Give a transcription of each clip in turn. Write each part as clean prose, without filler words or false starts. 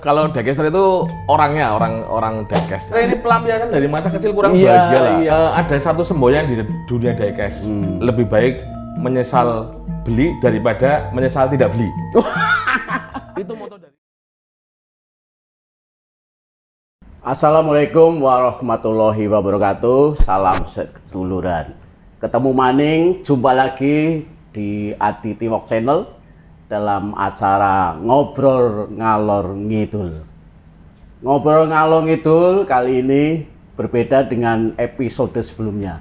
Kalau diecaster itu orangnya, orang diecaster. Ini pelampiasan dari masa kecil kurang bahagia lah. Iya. Ada satu semboyan di dunia diecast. Lebih baik menyesal beli daripada menyesal tidak beli. Itu moto dari. Assalamualaikum warahmatullahi wabarakatuh. Salam seduluran. Ketemu maning, jumpa lagi di Aditi Walk Channel dalam acara Ngobrol Ngalor Ngidul. Ngobrol Ngalor Ngidul kali ini berbeda dengan episode sebelumnya.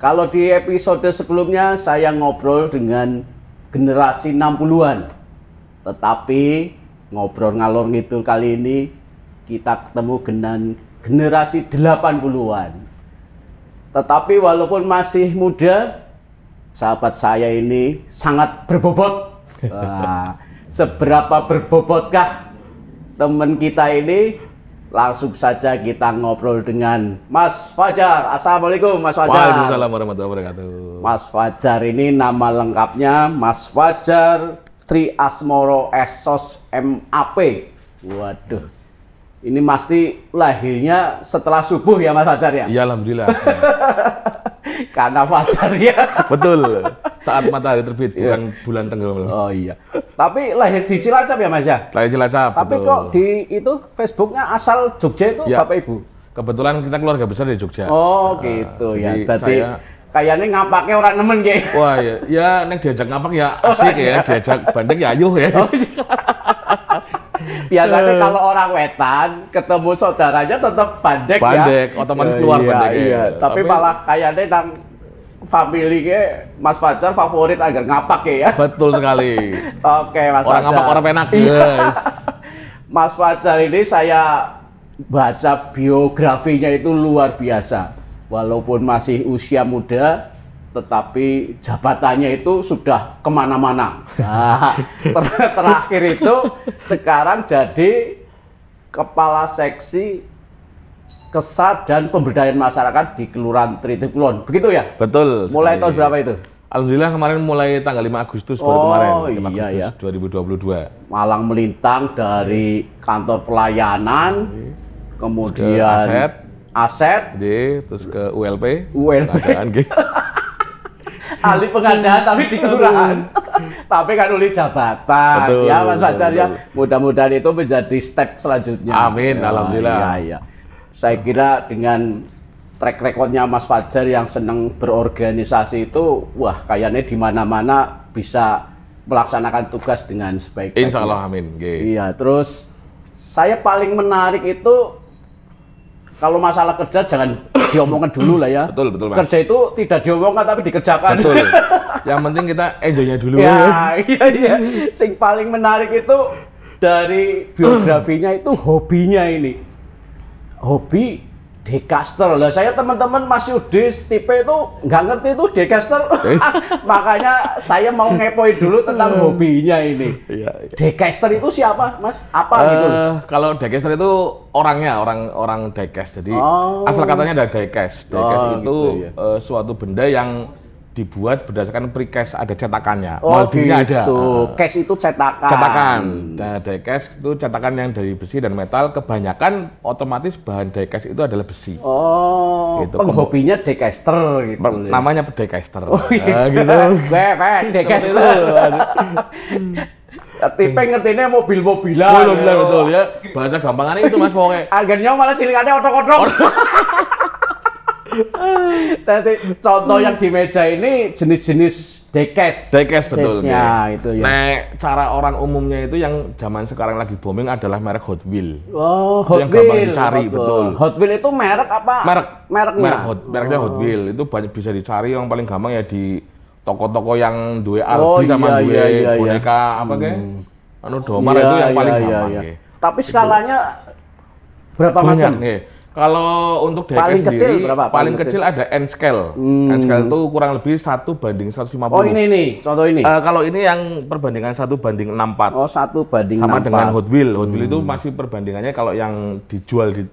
Kalau di episode sebelumnya saya ngobrol dengan generasi 60-an. Tetapi Ngobrol Ngalor Ngidul kali ini kita ketemu dengan generasi 80-an. Tetapi walaupun masih muda, sahabat saya ini sangat berbobot. Wah, seberapa berbobotkah teman kita ini? Langsung saja kita ngobrol dengan Mas Fajar. Assalamualaikum Mas Fajar. Waalaikumsalam warahmatullahi wabarakatuh. Mas Fajar ini nama lengkapnya Mas Fajar Tri Asmoro Esos MAP. Waduh, ini pasti lahirnya setelah subuh ya Mas Fajar ya? Iya, alhamdulillah. Karena Fajar ya. Betul. Saat matahari terbit, bukan bulan tenggelam. Oh iya. Tapi lahir di Cilacap ya Mas ya? Lahir Cilacap. Tapi betul. kok di itu Facebooknya asal Jogja itu ya. Bapak Ibu? Kebetulan kita keluarga besar di Jogja. Oh gitu ya. Jadi saya... kayaknya ngapaknya orang nemen kayak. Wah ya, ya neng diajak ngapak ya asik ya, diajak bandeng ya ayuh ya. Oh, iya. Biasanya kalau orang wetan ketemu saudaranya tetap bandek ya. Bandek, otomatis keluar bandek ya. Iya. Tapi malah kayaknya nang family Mas Fajar favorit agar ngapak ya. Betul sekali. Oke Mas Fajar. Orang ngapak orang penak guys. Mas Fajar ini saya baca biografinya itu luar biasa. Walaupun masih usia muda, tetapi jabatannya itu sudah kemana-mana. Nah, terakhir itu sekarang jadi Kepala Seksi Kesat dan Pemberdayaan Masyarakat di Kelurahan Tritikulon. Begitu ya? Betul. Mulai tahun berapa itu? Alhamdulillah kemarin mulai tanggal 5 Agustus baru kemarin. 5 iya, Agustus ya. 2022. Malang melintang dari kantor pelayanan, kemudian aset, terus ke ULP. Ahli pengadaan tapi di kelurahan. Tapi kan uli jabatan. Betul, ya Mas Fajar ya. Mudah-mudahan itu menjadi step selanjutnya. Amin, alhamdulillah. Iya. Saya kira dengan track recordnya Mas Fajar yang senang berorganisasi itu, wah kayaknya di mana-mana bisa melaksanakan tugas dengan sebaik-baiknya. Insya Allah, amin. Iya, terus saya paling menarik itu kalau masalah kerja jangan diomongkan dulu lah ya. Betul, Mas. Kerja itu tidak diomongkan tapi dikerjakan. Betul. Yang penting kita enjoy-nya dulu. Iya. Sing paling menarik itu dari biografinya itu hobinya ini. Hobi decaster. Lah saya teman-teman Mas Yudis tipe itu nggak ngerti itu decaster. Makanya saya mau ngepoin dulu tentang hobinya ini. Iya. Decaster itu siapa, Mas? Apa gitu? Kalau decaster itu orangnya, orang diecast. Jadi asal katanya ada diecast. Diecast itu gitu, ya. Suatu benda yang dibuat berdasarkan precast, ada cetakannya. Moldingnya ada. Cast itu cetakan. Cetakan. Nah, diecast itu cetakan yang dari besi dan metal. Kebanyakan otomatis bahan diecast itu adalah besi. Oh, gitu. Penghobinya decaster gitu. Namanya decaster. Oh, gitu. Gitu. Decaster. Tipe ngertinya mobil-mobilan. Mobil-mobilan betul ya. Bahasa gampangannya itu Mas pokoknya. Akhirnya malah cilikannya otok-otok. Tadi contoh yang di meja ini jenis-jenis diecast. Diecast betul. Itu ya. Nah, cara orang umumnya itu yang zaman sekarang lagi booming adalah merek Hot Wheel. Oh, Hot Wheel. Yang gampang dicari, betul. Hot Wheel itu merek apa? Mereknya. Mereknya Hot Wheel itu banyak bisa dicari, yang paling gampang ya di toko-toko yang duwe Arby sama duwe boneka apa kayak Domar itu yang paling gampang. Tapi skalanya berapa macam? Kalau untuk diecast sendiri, paling kecil ada N-scale. N-scale itu kurang lebih 1:150. Oh ini nih, contoh ini. Kalau ini yang perbandingan 1:64. Oh 1:64. Sama dengan Hot Wheel. Hot Wheel itu masih perbandingannya kalau yang dijual di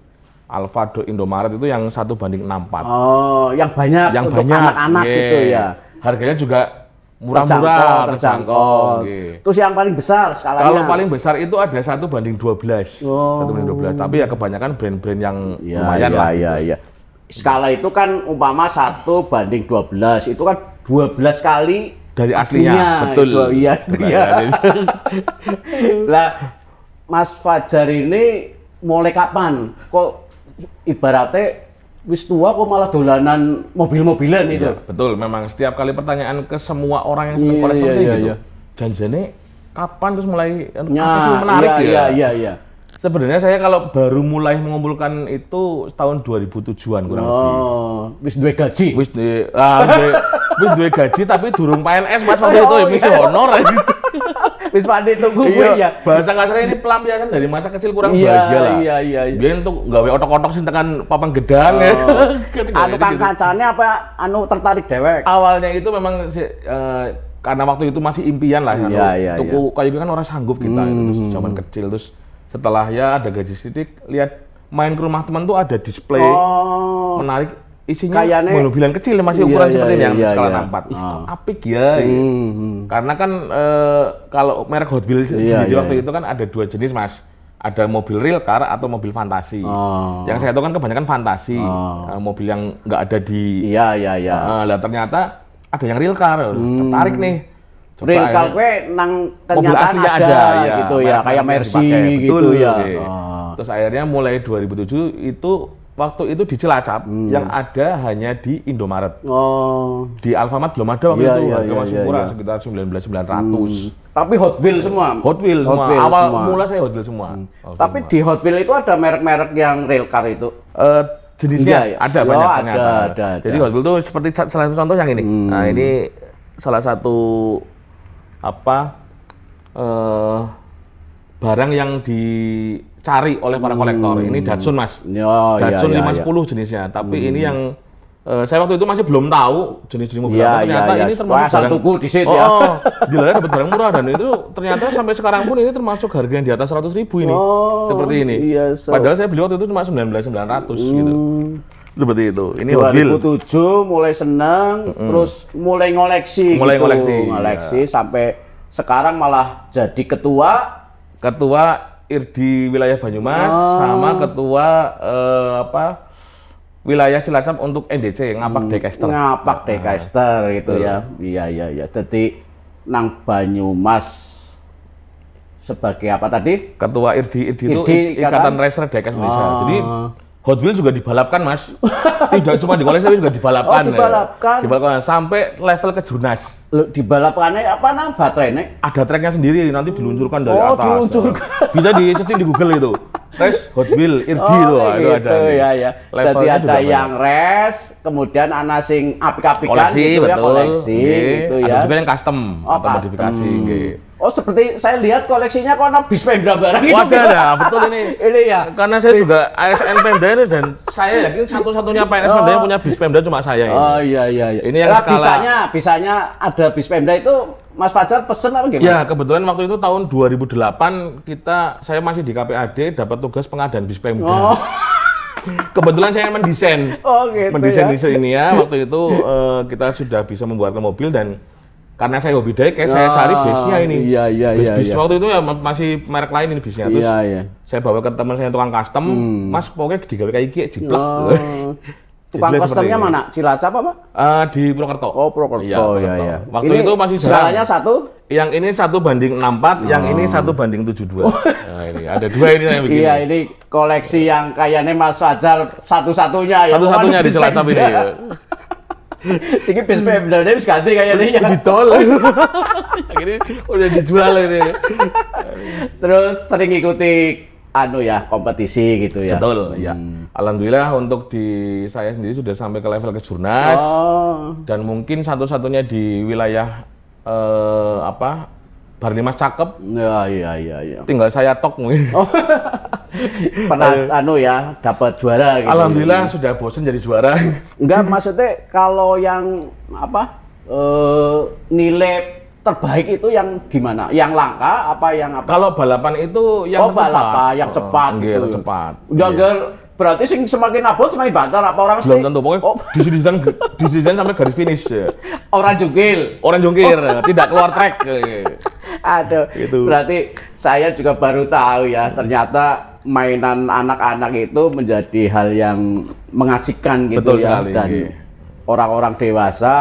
Alfado Indomaret itu yang 1:64. Oh, yang banyak untuk anak-anak gitu ya. Harganya juga murah-murah, terjangkau. Terus yang paling besar skalanya? Kalau paling besar itu ada 1:12. 1:12. Tapi ya kebanyakan brand-brand yang lumayan lah. Iya. Skala itu kan umpama 1:12, itu kan 12 kali dari aslinya. Betul. Iya. Lah, Mas Fajar ini mulai kapan? Kok ibaratnya wis tua kok malah dolanan mobil-mobilan itu? Ya, betul, memang setiap kali pertanyaan ke semua orang yang senang kolektor gitu. Janjane kapan terus mulai apa sih menarik ya? Iya. Sebenarnya saya kalau baru mulai mengumpulkan itu tahun 2007-an kurang lebih. Wis duwe gaji. Wis duwe gaji tapi durung PNS Mas waktu itu ya misi honor aja. Wis pandai tunggu gue ya. Bahasa kasarnya ini pelampiasan dari masa kecil kurang bahagia lah. Iya. Biar untuk gawe otok-otok sing tekan papan gedang ya. Anu kang kancane apa anu tertarik dewek? Awalnya itu memang karena waktu itu masih impian lah tuku kayak gitu kan orang sanggup kita terus zaman kecil terus setelah ya ada gaji sedikit lihat main ke rumah teman tuh ada display menarik isinya mobil-mobilan kecil masih ukuran seperti ini yang skala 64. Apik ya. Karena kan kalau merek Hot Wheels sendiri waktu itu kan ada 2 jenis Mas. Ada mobil real car atau mobil fantasi. Yang saya tahu kan kebanyakan fantasi. Mobil yang nggak ada di lah ternyata ada yang real car. Tertarik nih. Real car gue nang ternyata ada gitu ya, kayak Mercy gitu ya. Terus akhirnya mulai 2007 itu waktu itu di Cilacap yang ada hanya di Indomaret. Di Alfamart belum ada waktu itu, harga masih murah sekitar 19.900. Tapi Hot Wheels semua. Hot Wheels semua. Awal mula saya Hot Wheels semua. Tapi di Hot Wheels itu ada merek-merek yang real car itu. Jenisnya ada banyak ada. Jadi Hot Wheels itu seperti salah satu contoh yang ini. Nah, ini salah satu barang yang dicari oleh para kolektor. Ini Datsun Mas. Datsun 510 jenisnya. Tapi ini yang saya waktu itu masih belum tahu jenis-jenis mobil apa. Ternyata ini termasuk barang tuku di situ ya. Dealernya dapat barang murah dan itu ternyata sampai sekarang pun ini termasuk harga yang di atas 100.000 ini. Seperti ini. Padahal saya beli waktu itu cuma 19.900 gitu. Seperti itu. Ini 2007 mulai seneng, terus mulai ngoleksi. Ngoleksi sampai sekarang malah jadi ketua IRDI wilayah Banyumas sama ketua wilayah Cilacap untuk NDC Ngapak Dekaster gitu ya. Iya. Jadi nang Banyumas sebagai apa tadi? Ketua IRDI itu Ikatan Racer Diecast Indonesia. Jadi Hot Wheels juga dibalapkan Mas. Tidak cuma di koleksi tapi juga dibalapkan. Dibalapkan sampai level ke Jurnas. Dibalapkannya apa nang baterainya? Ada tracknya sendiri nanti diluncurkan dari atas. Bisa di google itu. Race Hot Wheels IRDI itu ada. Ya. Jadi ada yang race, kemudian ana sing apik-apikan gitu ya, koleksi gitu ya. Ada juga yang custom atau modifikasi gitu. Oh, seperti saya lihat koleksinya kok ada bis Pemda barang itu. Ada, betul ini. Ini ya. Karena saya juga ASN Pemda ini dan saya yakin satu-satunya PNS Pemda yang punya bis Pemda cuma saya ini. Oh iya. Ini yang bisanya ada bis Pemda itu Mas Fajar pesen apa gimana? Ya, kebetulan waktu itu tahun 2008 saya masih di KPAD dapat tugas pengadaan bis Pemda. Kebetulan saya mendesain. Gitu. Mendesain ini ya. Waktu itu kita sudah bisa membuatkan mobil dan karena saya hobi diecast, saya cari base-nya ini. Iya. Bis waktu itu ya masih merek lain ini bisnya. Terus saya bawa ke teman saya tukang custom, Mas pokoknya digawe kayak iki jiplek. Tukang customnya mana? Cilacap apa? Di Purwokerto. Oh, Purwokerto. Iya. Waktu ini itu masih skalanya satu? Yang ini 1:64, yang ini 1:72. Nah, ini ada 2 ini saya bikin. Iya, ini koleksi yang kayaknya Mas Fajar satu-satunya ya. Satu-satunya di Cilacap ini ya. Sini bis Pemda wis ganti kayaknya ya. Ditol. Ini udah dijual ini. Terus sering ikuti kompetisi gitu ya. Betul, ya. Alhamdulillah untuk di saya sendiri sudah sampai ke level kejurnas. Dan mungkin satu-satunya di wilayah Barlimas cakep. Iya. Tinggal saya tok mungkin. Pernah dapat juara gitu. Alhamdulillah sudah bosen jadi juara. Enggak, maksudnya kalau yang nilai terbaik itu yang gimana? Yang langka apa yang apa? Kalau balapan itu yang cepat. Yang cepat. Udah Berarti semakin abot semakin banter apa orang belum tentu pokoknya didesain sampai garis finish ya. Orang jungkir tidak keluar track. Aduh, gitu. Berarti saya juga baru tahu ya, ternyata mainan anak-anak itu menjadi hal yang mengasihkan gitu. Betul ya. Sekali, dan orang-orang dewasa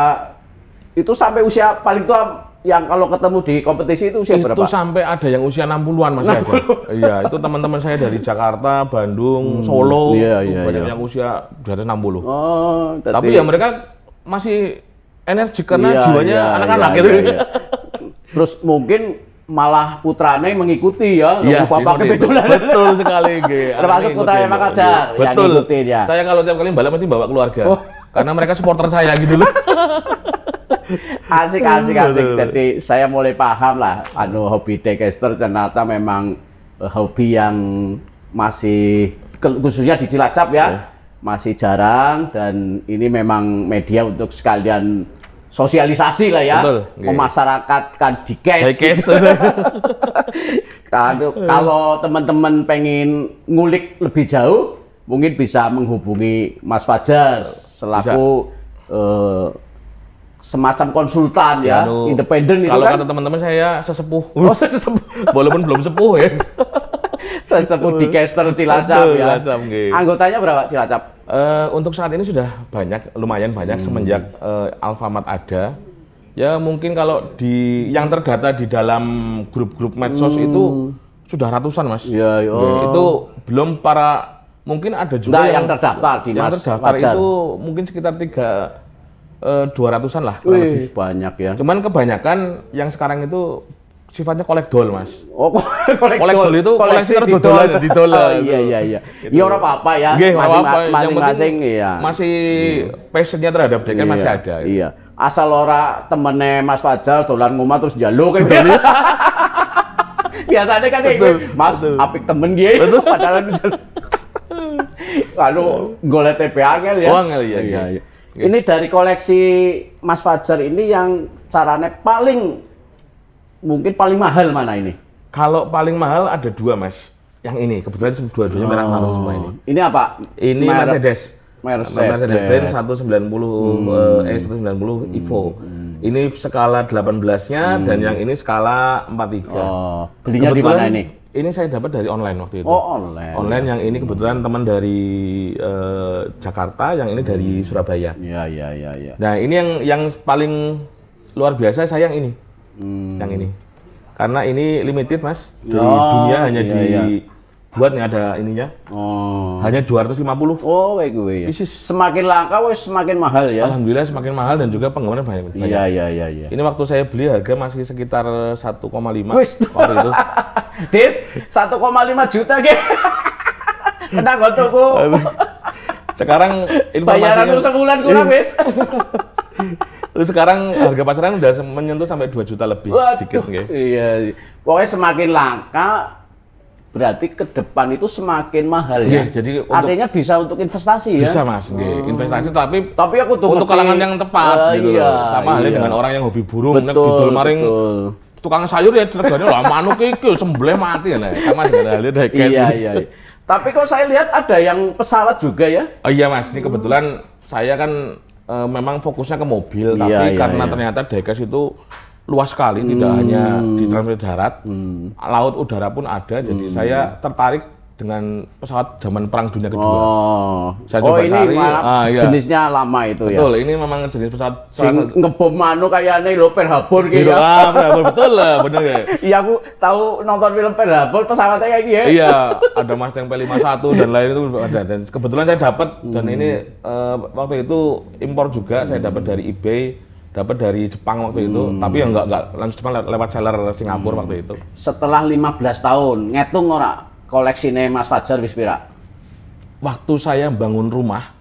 itu sampai usia paling tua yang kalau ketemu di kompetisi itu usia berapa? Itu sampai ada yang usia 60-an masih ada. Iya, itu teman-teman saya dari Jakarta, Bandung, Solo, banyak yang usia di atas 60. Oh, tapi ya mereka masih energik karena jiwanya anak-anak gitu. Terus mungkin malah putranya mengikuti ya, bapak kebetulan. Betul sekali, termasuk putranya Pak Kajar yang ngikutin ya. Saya kalau tiap kali balap mesti bawa keluarga. Karena mereka supporter saya gitu loh. Asik. Jadi saya mulai paham lah, hobi diecast ternyata memang hobi yang masih khususnya di Cilacap ya, masih jarang dan ini memang media untuk sekalian sosialisasi lah ya, memasyarakatkan diecast. Kalau teman-teman pengen ngulik lebih jauh, mungkin bisa menghubungi Mas Fajar selaku semacam konsultan ya, independen itu kan. Kalau kata teman-teman saya sesepuh. Oh, sesepuh. Walaupun belum sepuh ya. Sesepuh dicaster Cilacap ya. Anggotanya berapa Cilacap? Untuk saat ini sudah banyak, lumayan banyak semenjak Alfamart ada. Ya mungkin kalau yang terdata di dalam grup-grup medsos itu sudah ratusan Mas. Iya. Itu belum mungkin ada juga yang terdaftar di Mas terdaftar Fajar. itu mungkin sekitar 200-an lah. Lebih banyak ya. Cuman kebanyakan yang sekarang itu sifatnya kolekdol Mas. Oh, kolekdol itu koleksi didol. Iya. Ya ora apa-apa ya. Masing-masing ya. Masih passionnya terhadap dekan masih ada. Iya. Asal ora temene Mas Fajar dolan ngomah terus njaluk kayak gitu. Biasanya kan kayak gitu. Mas apik temen gitu. Padahal lalu golek TP angel ya. Iya. Ini dari koleksi Mas Fajar ini yang caranya mungkin paling mahal mana ini? Kalau paling mahal ada 2 Mas. Yang ini kebetulan dua-duanya merah marun semua ini. Ini apa? Ini Mercedes-Benz 190 190 Evo. Ini skala 18-nya dan yang ini skala 43. Oh, belinya di mana ini? Ini saya dapat dari online waktu itu. Oh, online. Online yang ini kebetulan teman dari Jakarta, yang ini dari Surabaya. Iya. Nah, ini yang paling luar biasa saya yang ini. Yang ini. Karena ini limited, Mas. Di dunia hanya dibuat nih ada ininya. Hanya 250. Oh, kayak gue ya. Semakin langka semakin mahal ya. Alhamdulillah semakin mahal dan juga penggemarnya banyak. Iya. Ini waktu saya beli harga masih sekitar 1,5 waktu itu. Dis, 1,5 juta gitu. Kena gotoku. Sekarang bayaran lu sebulan kurang, Wis. Terus sekarang harga pasaran udah menyentuh sampai 2 juta lebih. Sedikit nggih. Iya. Pokoknya semakin langka berarti ke depan itu semakin mahal ya. Jadi artinya bisa untuk investasi ya. Bisa Mas, investasi tapi aku untuk kalangan yang tepat gitu loh. Sama halnya dengan orang yang hobi burung, nek didol maring tukang sayur ya regane lah manuk iki sembelih mati ya. Sama dengan halnya diecast. Iya. Tapi kok saya lihat ada yang pesawat juga ya? Oh iya Mas, ini kebetulan saya kan memang fokusnya ke mobil, tapi karena ternyata diecast itu luas sekali, tidak hanya di transport darat, laut, udara pun ada. Jadi saya tertarik dengan pesawat zaman Perang Dunia Kedua. Saya coba cari. Jenisnya lama itu ya. Betul, ini memang jenis pesawat. Ngebom kayaknya lo Pearl Harbor gitu. Betul lah, bener ya. Iya, aku tahu nonton film Pearl Harbor pesawatnya kayak gitu ya. Iya, ada Mustang P51 dan lain itu ada. Dan kebetulan saya dapat dan ini waktu itu impor juga, saya dapat dari eBay. Dapat dari Jepang waktu itu, tapi ya nggak langsung Jepang lewat seller Singapura waktu itu. Setelah 15 tahun, ngitung ora koleksinya Mas Fajar wis pira? Waktu saya bangun rumah,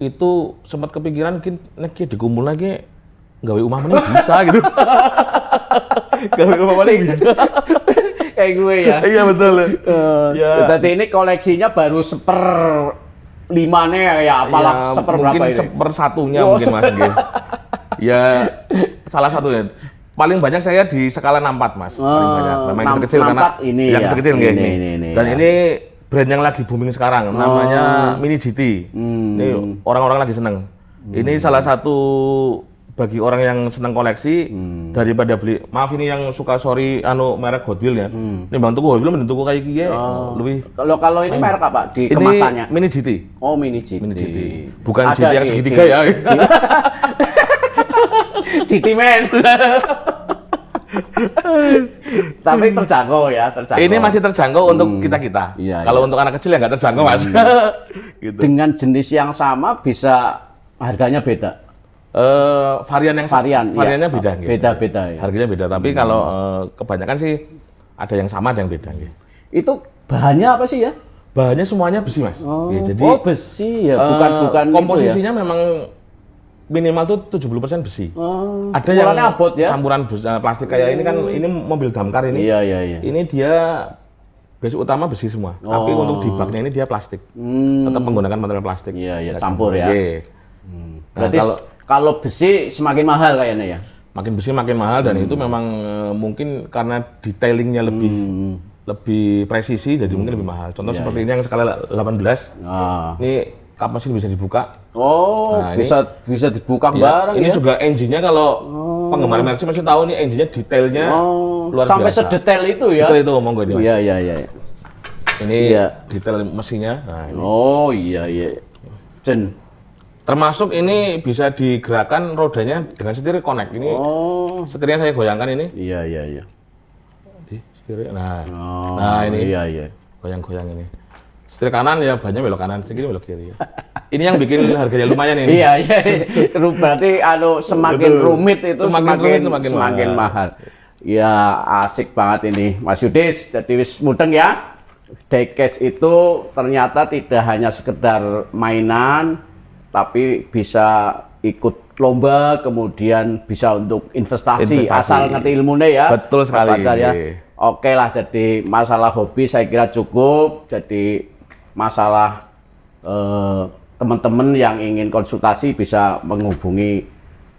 itu sempat kepikiran nek dikumpul lagi gawe omah meneh bisa gitu. Gawe omah meneh bisa. Kayak gue ya. Iya betul. Berarti ini koleksinya baru 1/5-nya ya, apalah seperberapa ini? Mungkin 1/1-nya mungkin Mas. Ya, salah satunya. Paling banyak saya di skala 64, Mas. Paling banyak. Memang yang terkecil karena ini yang terkecil nggih. Dan ini brand yang lagi booming sekarang, namanya Mini GT. Ini orang-orang lagi seneng. Ini salah satu bagi orang yang seneng koleksi daripada beli. Maaf ini yang suka merek Hot Wheels ya. Ini bang tuku Hot Wheels mending tuku kayak gini lebih. Kalau ini merek apa di kemasannya? Mini GT. Oh Mini GT. Bukan GT yang segitiga ya. GT Man. Tapi terjangkau ya, terjangkau. Ini masih terjangkau untuk kita-kita. Kalau untuk anak kecil ya nggak terjangkau mas. Gitu. Dengan jenis yang sama bisa harganya beda. Variannya beda. Beda-beda ya. Harganya beda. Tapi kalau kebanyakan sih ada yang sama, ada yang beda. Itu bahannya apa sih ya? Bahannya semuanya besi mas. Jadi besi ya, bukan komposisinya ya? Memang minimal tuh 70% besi. Ada yang abot ya? Campuran plastik kayak ini kan, ini mobil damkar ini. Iya. Ini dia besi utama besi semua. Tapi untuk di baknya ini dia plastik. Tetap menggunakan material plastik. Iya, campur ya. Berarti nah, kalau besi semakin mahal kayaknya ya? Makin besi makin mahal dan itu memang mungkin karena detailingnya lebih presisi jadi mungkin lebih mahal. Contoh seperti ini yang skala 18. Ini kap mesin bisa dibuka. Nah, bisa dibuka bareng ini ya. juga engine-nya kalau penggemar Mercy masih tahu nih engine-nya detailnya luar sampai biasa. Sedetail itu ya. Itu monggo ini. Iya. Ini detail mesinnya. Nah, ini. Iya. Dan termasuk ini bisa digerakkan rodanya dengan setir connect. Ini setirnya saya goyangkan ini. Iya. Di setir. Nah ini. Iya. Goyang-goyang ini. Setir kanan ya banyak belok kanan, sedikit belok kiri. Ini yang bikin harganya lumayan ini. Iya. Berarti semakin rumit itu semakin mahal. Ya asik banget ini Mas Yudis. Jadi wis mudeng ya. Diecast itu ternyata tidak hanya sekedar mainan, tapi bisa ikut lomba, kemudian bisa untuk investasi. Asal ngerti ilmunya ya. Betul sekali. Ya. Oke lah, jadi masalah hobi saya kira cukup. Jadi masalah teman-teman yang ingin konsultasi bisa menghubungi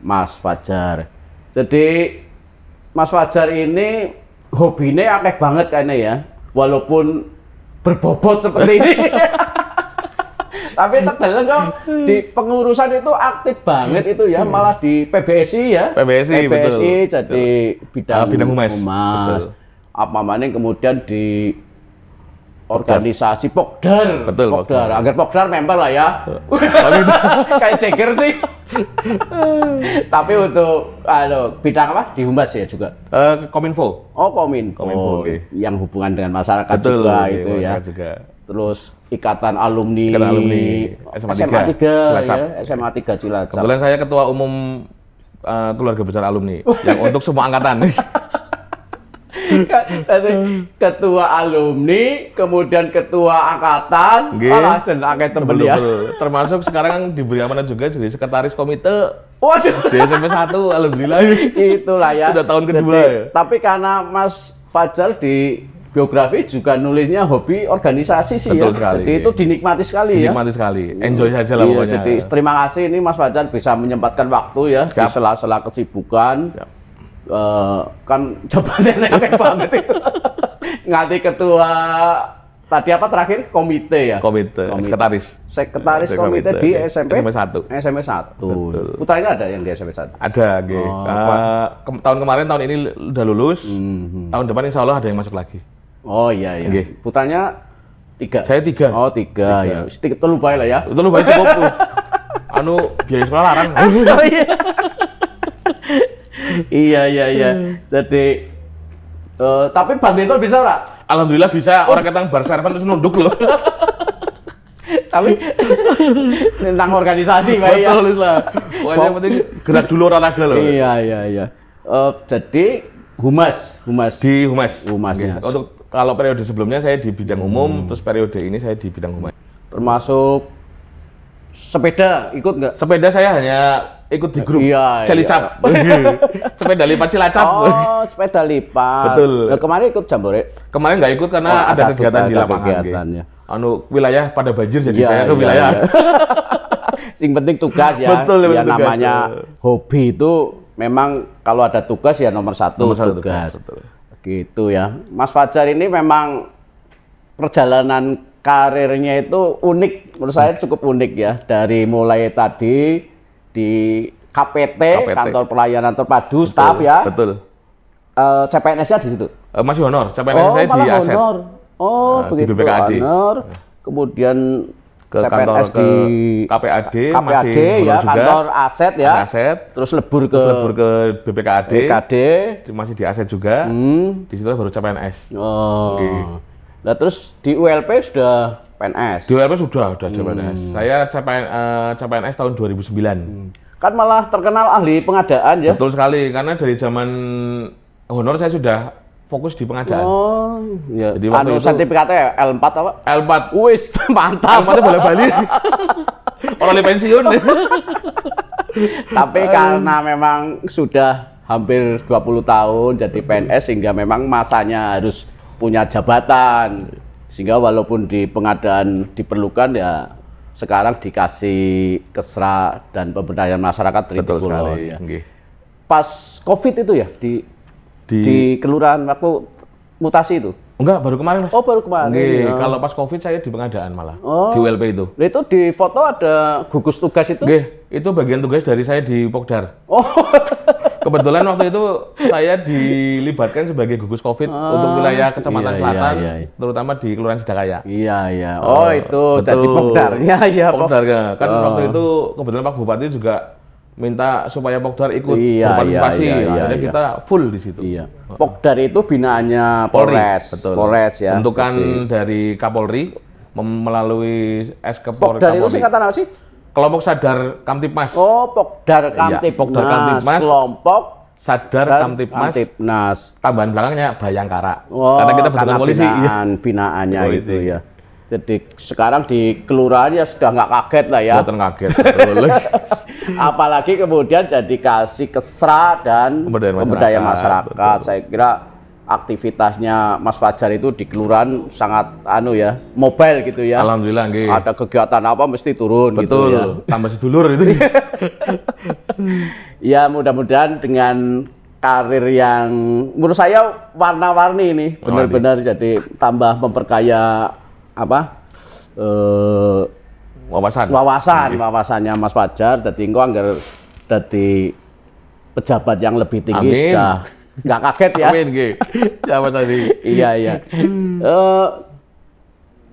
Mas Fajar. Jadi Mas Fajar ini hobinya akeh banget kayaknya ya, walaupun berbobot seperti ini. Tapi terdengar kok di pengurusan itu aktif banget itu ya, malah di PBSI ya. PBSI betul. Jadi bidang humas. Apa maning kemudian di organisasi Pokdar. Betul. Pokdar. Agar Pokdar member lah ya. Kayak ceker sih. Tapi untuk bidang apa? Di humas ya juga. Kominfo. Oh, Kominfo. Yang hubungan dengan masyarakat juga itu ya. Juga. Terus ikatan alumni SMA 3 Cilacap. Kebetulan saya ketua umum keluarga besar alumni yang untuk semua angkatan. Ketua alumni, kemudian ketua angkatan, termasuk sekarang diberi amanah juga jadi sekretaris komite. Waduh, di SMP 1, alhamdulillah. Itulah ya. Sudah tahun kedua ya. Tapi karena Mas Fajar di biografi juga nulisnya hobi organisasi sih. Betul sekali. Jadi itu dinikmati sekali ya. Dinikmati sekali. Enjoy saja lah pokoknya. Jadi terima kasih ini Mas Fajar bisa menyempatkan waktu ya di sela-sela kesibukan. Kan jabatannya kayak banget itu. Nganti ketua tadi apa terakhir komite ya? Komite. Sekretaris komite di SMP 1. SMP 1. Putranya ada yang di SMP 1? Ada, tahun kemarin, tahun ini udah lulus. Tahun depan insya Allah ada yang masuk lagi. Oh iya. Putranya 3. Saya 3. Oh 3 ya. Telu bae lah ya. Telu bae cukup. Biaya sekolah larang. Iya. Jadi tapi badminton bisa ora? Alhamdulillah bisa. Orang ketang bar servan terus nunduk loh. Tapi tentang organisasi Pak ya. Betul lah. Pokoknya penting gerak dulu olahraga loh. Iya. Jadi humas. Humasnya. Untuk kalau periode sebelumnya saya di bidang umum, terus periode ini saya di bidang humas. Termasuk sepeda ikut nggak? Sepeda saya hanya ikut di grup Celicap. Sepeda lipat Cilacap. Oh, sepeda lipat. Betul. Kemarin ikut Jambore? Kemarin nggak ikut karena ada kegiatan di lapangan. Wilayah pada banjir jadi saya ke wilayah. Sing penting tugas ya. Betul, ya namanya hobi itu memang kalau ada tugas ya nomor satu tugas. Gitu ya. Mas Fajar ini memang perjalanan karirnya itu unik, menurut saya cukup unik ya. Dari mulai tadi di KPT, Kantor Pelayanan Terpadu, betul, staf ya. Betul. CPNS-nya di situ? Masih honor, CPNS saya di Aset. Oh, begitu. Di BPKAD. Honor. Kemudian ke CPNS kantor ke di KPAD, KPAD masih ya, juga. kantor aset ya. Aset. Terus lebur ke BPKAD. BPKAD. Masih di Aset juga. Di situ baru CPNS. Oh. Okay. Nah, terus di ULP sudah PNS. Di ULP sudah CPNS. Saya CPNS tahun 2009. Kan malah terkenal ahli pengadaan ya. Betul sekali, karena dari zaman honor saya sudah fokus di pengadaan. Oh, iya. Jadi waktu itu sertifikatnya L4 apa? L4. Wis, mantap. L4-nya bola-bali. Orang di pensiun. Tapi karena memang sudah hampir 20 tahun jadi PNS sehingga memang masanya harus punya jabatan. Sehingga walaupun di pengadaan diperlukan ya sekarang dikasih Kesra dan pemberdayaan masyarakat Tritikulon ya. Pas COVID itu ya di kelurahan waktu mutasi itu? Enggak, baru kemarin Mas. Oh, baru kemarin. Ya. Kalau pas COVID saya di pengadaan malah. Di ULP itu. Itu di foto ada gugus tugas itu? Itu bagian tugas dari saya di Pokdar. Oh. Kebetulan waktu itu saya dilibatkan sebagai gugus COVID untuk wilayah Kecamatan Selatan, terutama di Kelurahan Sidakaya. Iya. Oh, itu jadi Pokdarnya ya. Pokdar kan waktu itu kebetulan Pak Bupati juga minta supaya Pokdar ikut berpartisipasi. Akhirnya kita full di situ. Iya. Pokdar itu binaannya Polres. Betul. Polres ya. Bentukan dari Kapolri melalui Kapolri. Pokdar itu singkatan apa sih? Kelompok Sadar Kamtipmas. Oh, Pokdar Kamtipmas. Iya, Pokdar Kamtipmas. Kelompok Sadar Kamtipmas. Tambahan belakangnya Bayangkara. Oh, karena kita bentukan polisi. Binaannya itu ya. Jadi sekarang di kelurahan ya sudah nggak kaget lah ya. Bukan kaget. Apalagi kemudian jadi kasih Kesra dan pemberdayaan masyarakat. Saya kira aktivitasnya Mas Fajar itu di kelurahan sangat mobile gitu ya. Alhamdulillah nggih. Ada kegiatan apa mesti turun. Betul, gitu ya. Tambah sedulur itu. Ya mudah-mudahan dengan karir yang menurut saya warna-warni ini benar-benar jadi tambah memperkaya wawasannya Mas Fajar. Jadi engko anggar dadi pejabat yang lebih tinggi. Sudah nggak kaget ya. Amin nggih. Siapa tadi? Iya.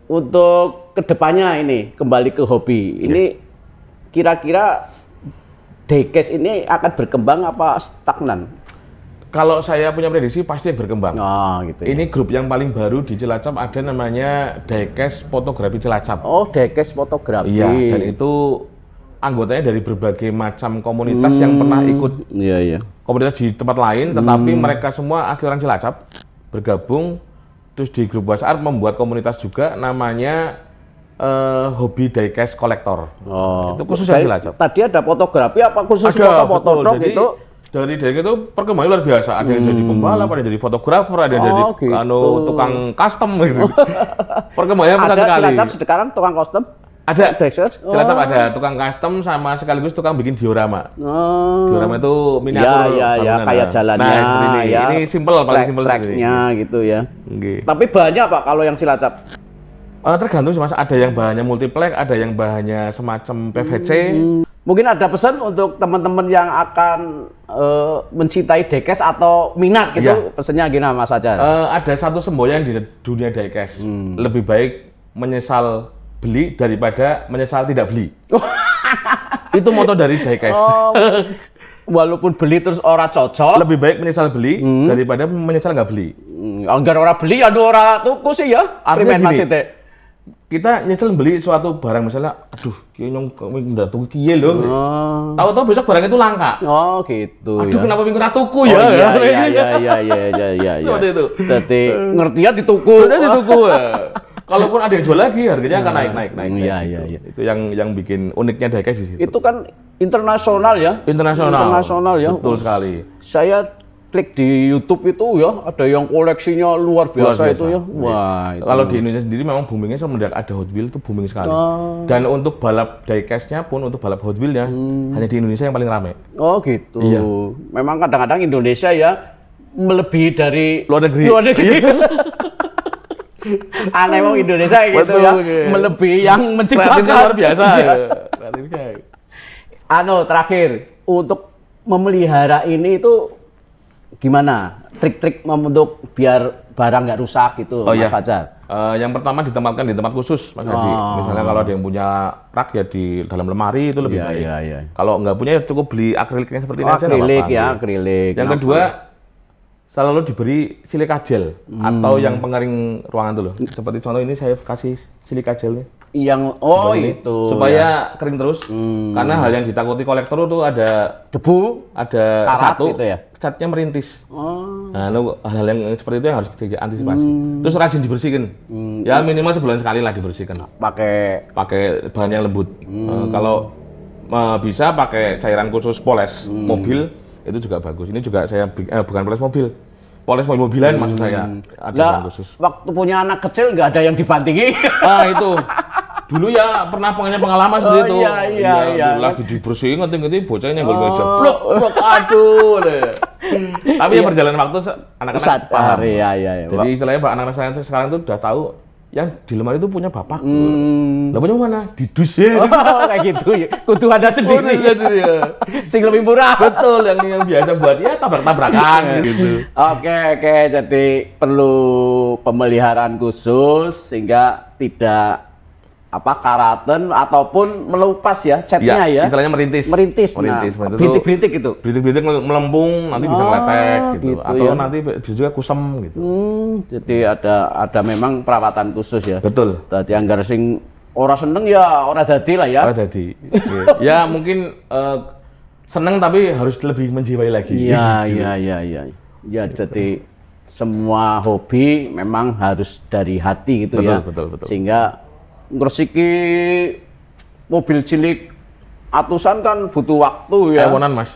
Untuk kedepannya ini kembali ke hobi. Ini kira-kira Dekes ini akan berkembang apa stagnan? Kalau saya punya prediksi pasti berkembang. Oh, gitu ya. Ini grup yang paling baru di Cilacap ada namanya Dekes Fotografi Cilacap. Oh, Dekes Fotografi. Iya, dan itu anggotanya dari berbagai macam komunitas yang pernah ikut komunitas di tempat lain, tetapi mereka semua asli orang Cilacap bergabung terus di grup WhatsApp membuat komunitas juga namanya Hobi Diecast Collector. Oh, itu khusus yang Cilacap. Tadi ada fotografi apa khusus foto-foto gitu? Dari itu perkembangan luar biasa. Ada yang jadi pembalap, ada yang jadi fotografer, ada yang jadi tukang custom gitu. Perkembangannya pesat sekali. Ada Cilacap sekarang tukang custom? Ada. Cilacap ada tukang custom sama sekaligus tukang bikin diorama. Diorama itu miniatur. Iya, kayak jalannya. Nah, seperti ini. Ya, ini simple, paling simple tracknya gitu ya. Okay. Tapi banyak Pak kalau yang Cilacap? Tergantung sih Mas, ada yang bahannya multiplex, ada yang bahannya semacam PVC. Mungkin ada pesan untuk teman-teman yang akan mencintai diecast atau minat gitu, pesannya gimana Mas Fajar? Ada satu semboyan di dunia diecast, lebih baik menyesal beli daripada menyesal tidak beli. Itu moto dari diecast. Walaupun beli terus ora cocok, lebih baik menyesal beli daripada menyesal nggak beli. Anggar ora beli ya ora tuku sih ya. Artinya gini, kita nyesel beli suatu barang misalnya, aduh, kayaknya nggak tuku kiye loh. Tahu-tahu besok barang itu langka. Oh gitu. Aduh, kenapa minggu tak tuku ya? Iya. Seperti itu. Jadi ngertinya dituku. Kalaupun ada yang jual lagi, harganya akan naik. Iya. Itu yang bikin uniknya diecast di situ. Itu kan internasional ya? Internasional ya. Betul sekali. Saya klik di YouTube itu ya, ada yang koleksinya luar biasa itu ya. Wah. Kalau di Indonesia sendiri memang boomingnya semenjak ada Hot Wheels itu booming sekali. Dan untuk balap diecast-nya pun, untuk balap Hot Wheels-nya hanya di Indonesia yang paling ramai. Oh gitu. Iya. Memang kadang-kadang Indonesia ya melebihi dari luar negeri. Aneh wong Indonesia gitu Betul, ya. gitu. Melebihi yang menciptakan. Kreatifnya luar biasa. Kreatifnya. Terakhir untuk memelihara ini itu gimana? Trik-trik untuk biar barang nggak rusak gitu, Mas Fajar? Yang pertama ditempatkan di tempat khusus, Mas Hadi. Misalnya kalau ada yang punya rak ya di dalam lemari itu lebih baik. Kalau nggak punya ya cukup beli akriliknya seperti ini aja. Akrilik ya, akrilik. Yang kedua selalu diberi silika gel atau yang pengering ruangan itu loh. Seperti contoh ini saya kasih silika gel nih. Yang itu supaya kering terus. Karena hal yang ditakuti kolektor itu ada debu, ada karat satu gitu ya? catnya merintis. Nah, hal-hal yang seperti itu yang harus kita antisipasi. Terus rajin dibersihkan. Ya minimal sebulan sekali lah dibersihkan. Pakai bahan yang lembut. Kalau bisa pakai cairan khusus poles mobil itu juga bagus. Ini juga saya bukan poles mobil. Poles mobil-mobilan maksud saya. Ada bahan khusus. Waktu punya anak kecil nggak ada yang dibantingi. Itu. Dulu ya pernah punya pengalaman seperti itu. Iya. Lagi dibersihin ngerti-ngerti bocahnya nyenggol meja. Blok, aduh. Tapi ya berjalan waktu anak-anak paham. Iya. Jadi istilahnya anak-anak saya sekarang itu udah tahu yang di lemari itu punya bapak. Lah punya mana? Di dus ya. Kayak gitu ya. Kudu ada sendiri. Sing lebih murah. Betul, yang biasa buat ya tabrak-tabrakan gitu. Oke. Jadi perlu pemeliharaan khusus sehingga tidak karaten ataupun melupas ya catnya ya. Istilahnya merintis. Bintik-bintik gitu. Bintik-bintik melempung nanti bisa ngeletek gitu. Atau ya. Nanti bisa juga kusem gitu. Jadi ada memang perawatan khusus ya. Betul. Tadi anggar sing ora seneng ya ora dadi lah ya. Ora dadi. Ya mungkin seneng tapi harus lebih menjiwai lagi. Iya. Ya jadi semua hobi memang harus dari hati gitu ya. Betul. Sehingga ngresiki mobil cilik atusan kan butuh waktu ya. Ewonan, Mas.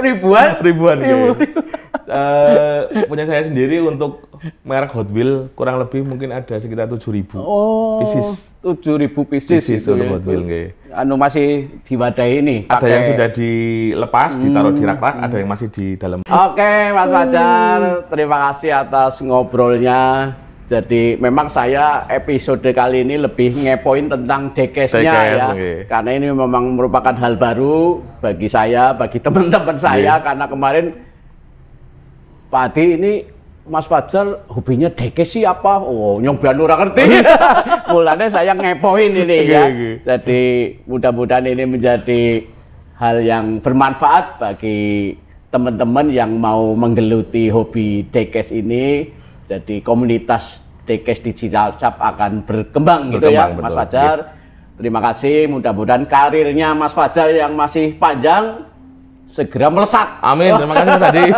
Ribuan. Punya saya sendiri untuk merek Hot Wheels kurang lebih mungkin ada sekitar 7.000 pieces. 7.000 pieces itu untuk ya. Hot Wheels nggih. Masih diwadahi ini. Ada yang sudah dilepas, ditaruh di rak-rak, ada yang masih di dalam. Oke, Mas Fajar, terima kasih atas ngobrolnya. Jadi memang saya episode kali ini lebih ngepoin tentang dekesnya ya. Karena ini memang merupakan hal baru bagi saya, bagi teman-teman saya. Karena kemarin Pak Adi ini Mas Fajar hobinya dekes sih apa? Oh, nyombian ora ngerti. Mulanya saya ngepoin ini ya. Jadi mudah-mudahan ini menjadi hal yang bermanfaat bagi teman-teman yang mau menggeluti hobi dekes ini. Jadi komunitas dekes digital cap akan berkembang gitu ya, Mas Fajar. Terima kasih, mudah-mudahan karirnya Mas Fajar yang masih panjang segera melesat. Amin, terima kasih Mas Adi.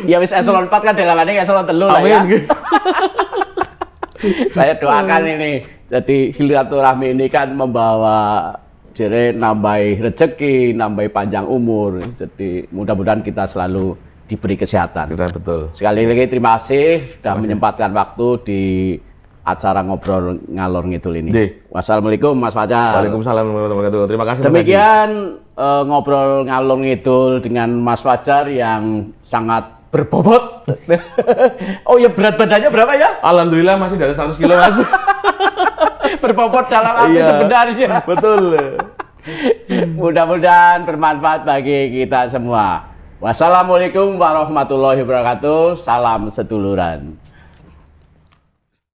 Ya wis eselon 4 kan dalamnya eselon 3 lah ya. Saya doakan ini. Jadi silaturahmi ini kan membawa nambah rezeki, nambah panjang umur. Jadi mudah-mudahan kita selalu diberi kesehatan. Betul. Sekali lagi terima kasih sudah menyempatkan waktu di acara ngobrol ngalor ngidul ini. Wassalamualaikum Mas Fajar. Waalaikumsalam warahmatullahi wabarakatuh. Terima kasih. Demikian ngobrol ngalor ngidul dengan Mas Fajar yang sangat berbobot. Oh ya, berat badannya berapa ya? Alhamdulillah masih di atas 100 kilo Mas. Berbobot dalam arti sebenarnya. Betul. Mudah-mudahan bermanfaat bagi kita semua. Wassalamualaikum warahmatullahi wabarakatuh. Salam seduluran.